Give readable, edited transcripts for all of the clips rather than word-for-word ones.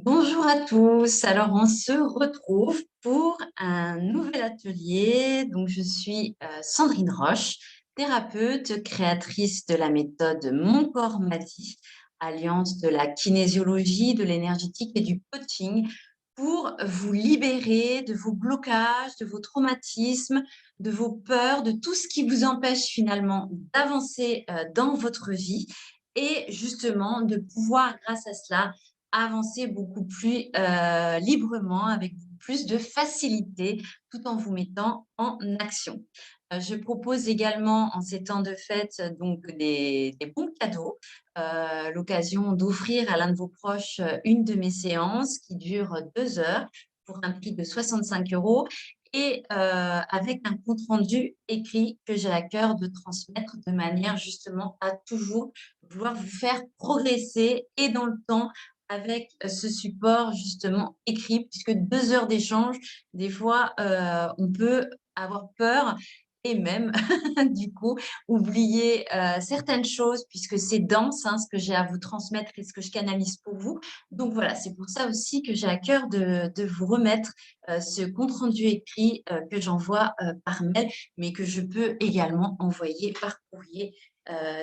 Bonjour à tous. Alors, on se retrouve pour un nouvel atelier. Donc, je suis Sandrine Roche, thérapeute, créatrice de la méthode Mon corps m'a dit, alliance de la kinésiologie, de l'énergétique et du coaching pour vous libérer de vos blocages, de vos traumatismes, de vos peurs, de tout ce qui vous empêche finalement d'avancer dans votre vie et justement de pouvoir, grâce à cela, avancer beaucoup plus librement, avec plus de facilité, tout en vous mettant en action. Je propose également en ces temps de fête donc des bons cadeaux, l'occasion d'offrir à l'un de vos proches une de mes séances qui dure 2 heures pour un prix de 65 € et avec un compte-rendu écrit que j'ai à cœur de transmettre de manière justement à toujours vouloir vous faire progresser et dans le temps avec ce support justement écrit, puisque 2 heures d'échange, des fois, on peut avoir peur et même du coup oublier certaines choses puisque c'est dense, hein, ce que j'ai à vous transmettre et ce que je canalise pour vous. Donc voilà, c'est pour ça aussi que j'ai à cœur de vous remettre ce compte-rendu écrit que j'envoie par mail, mais que je peux également envoyer par courrier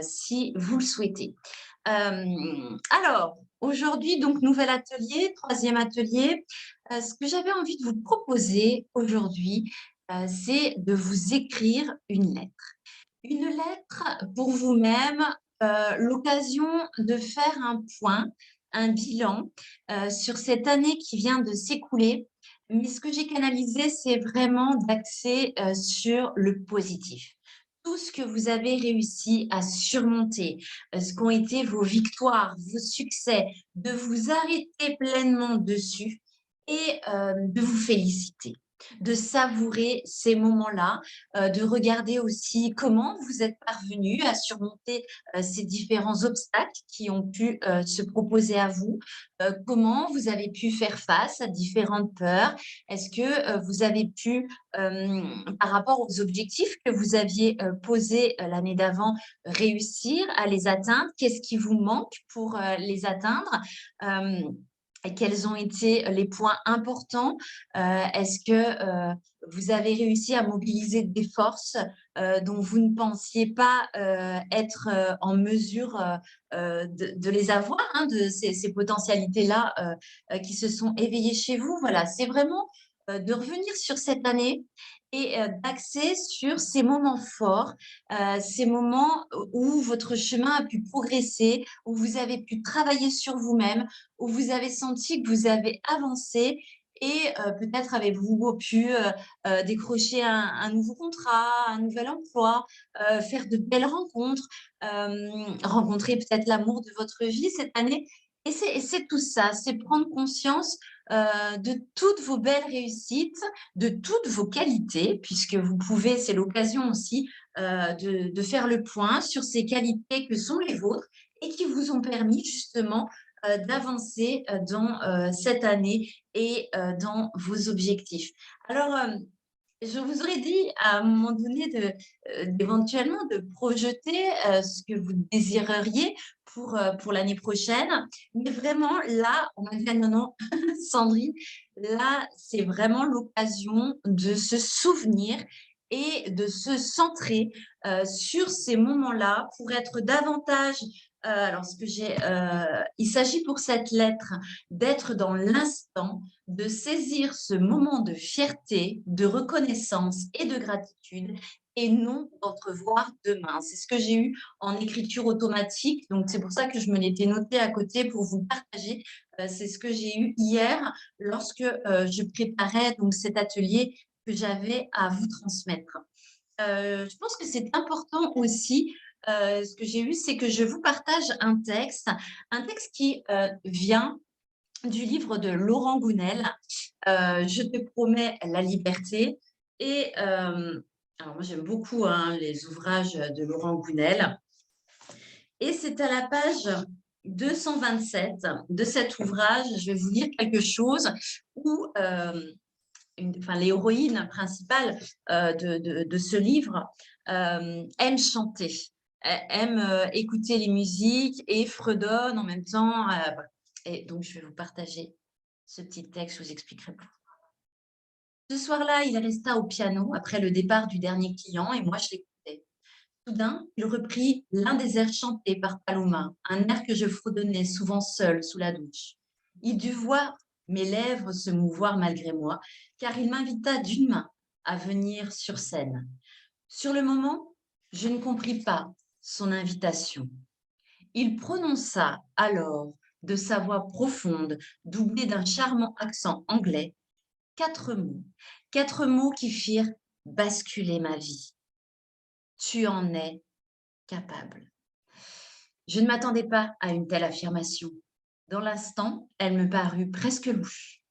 si vous le souhaitez. Alors, aujourd'hui, donc, nouvel atelier, troisième atelier. Ce que j'avais envie de vous proposer aujourd'hui, c'est de vous écrire une lettre. Une lettre pour vous-même, l'occasion de faire un point, un bilan sur cette année qui vient de s'écouler. Mais ce que j'ai canalisé, c'est vraiment d'axer sur le positif. Tout ce que vous avez réussi à surmonter, ce qu'ont été vos victoires, vos succès, de vous arrêter pleinement dessus et de vous féliciter, de savourer ces moments-là, de regarder aussi comment vous êtes parvenu à surmonter ces différents obstacles qui ont pu se proposer à vous, comment vous avez pu faire face à différentes peurs. Est-ce que vous avez pu, par rapport aux objectifs que vous aviez posés l'année d'avant, réussir à les atteindre? Qu'est-ce qui vous manque pour les atteindre? Euh, et quels ont été les points importants? Est-ce que vous avez réussi à mobiliser des forces dont vous ne pensiez pas être en mesure de les avoir, hein, de ces potentialités-là qui se sont éveillées chez vous? Voilà, c'est vraiment de revenir sur cette année et d'axer sur ces moments forts, ces moments où votre chemin a pu progresser, où vous avez pu travailler sur vous-même, où vous avez senti que vous avez avancé et peut-être avez-vous pu décrocher un nouveau contrat, un nouvel emploi, faire de belles rencontres, rencontrer peut-être l'amour de votre vie cette année. Et c'est tout ça, c'est prendre conscience de toutes vos belles réussites, de toutes vos qualités, puisque vous pouvez, c'est l'occasion aussi de faire le point sur ces qualités que sont les vôtres et qui vous ont permis justement d'avancer dans cette année et dans vos objectifs. Alors, je vous aurais dit à un moment donné d'éventuellement de projeter ce que vous désireriez pour l'année prochaine. Mais vraiment, là, on m'a dit, ah non, non, Sandrine, là, c'est vraiment l'occasion de se souvenir et de se centrer sur ces moments-là pour être davantage. Alors, il s'agit pour cette lettre d'être dans l'instant, de saisir ce moment de fierté, de reconnaissance et de gratitude et non d'entrevoir demain. C'est ce que j'ai eu en écriture automatique. Donc, c'est pour ça que je me l'étais noté à côté pour vous partager. C'est ce que j'ai eu hier lorsque je préparais donc cet atelier que j'avais à vous transmettre. Je pense que c'est important aussi. Ce que j'ai eu, c'est que je vous partage un texte qui vient du livre de Laurent Gounel, Je te promets la liberté. Et alors moi j'aime beaucoup hein, les ouvrages de Laurent Gounel. Et c'est à la page 227 de cet ouvrage, je vais vous lire quelque chose où l'héroïne principale de ce livre aime chanter, aime écouter les musiques et fredonne en même temps. Et donc, je vais vous partager ce petit texte, je vous expliquerai plus. Ce soir-là, il resta au piano après le départ du dernier client et moi, je l'écoutais. Soudain, il reprit l'un des airs chantés par Paloma, un air que je fredonnais souvent seul sous la douche. Il dut voir mes lèvres se mouvoir malgré moi, car il m'invita d'une main à venir sur scène. Sur le moment, je ne compris pas son invitation. Il prononça alors de sa voix profonde, doublée d'un charmant accent anglais, quatre mots qui firent basculer ma vie. Tu en es capable. Je ne m'attendais pas à une telle affirmation. Dans l'instant, elle me parut presque louche.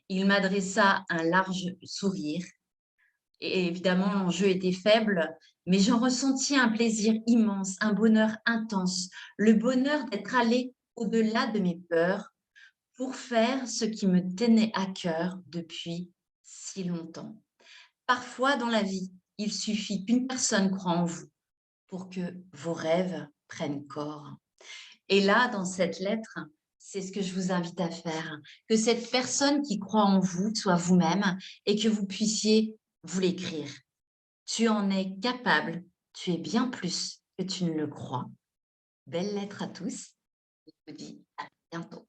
Il m'adressa un large sourire. Et évidemment, l'enjeu était faible, mais j'en ressentis un plaisir immense, un bonheur intense, le bonheur d'être allé au-delà de mes peurs pour faire ce qui me tenait à cœur depuis si longtemps. Parfois, dans la vie, il suffit qu'une personne croie en vous pour que vos rêves prennent corps. Et là, dans cette lettre, c'est ce que je vous invite à faire, que cette personne qui croit en vous soit vous-même et que vous puissiez vous l'écrire. Tu en es capable, tu es bien plus que tu ne le crois. Belle lettre à tous, je vous dis à bientôt.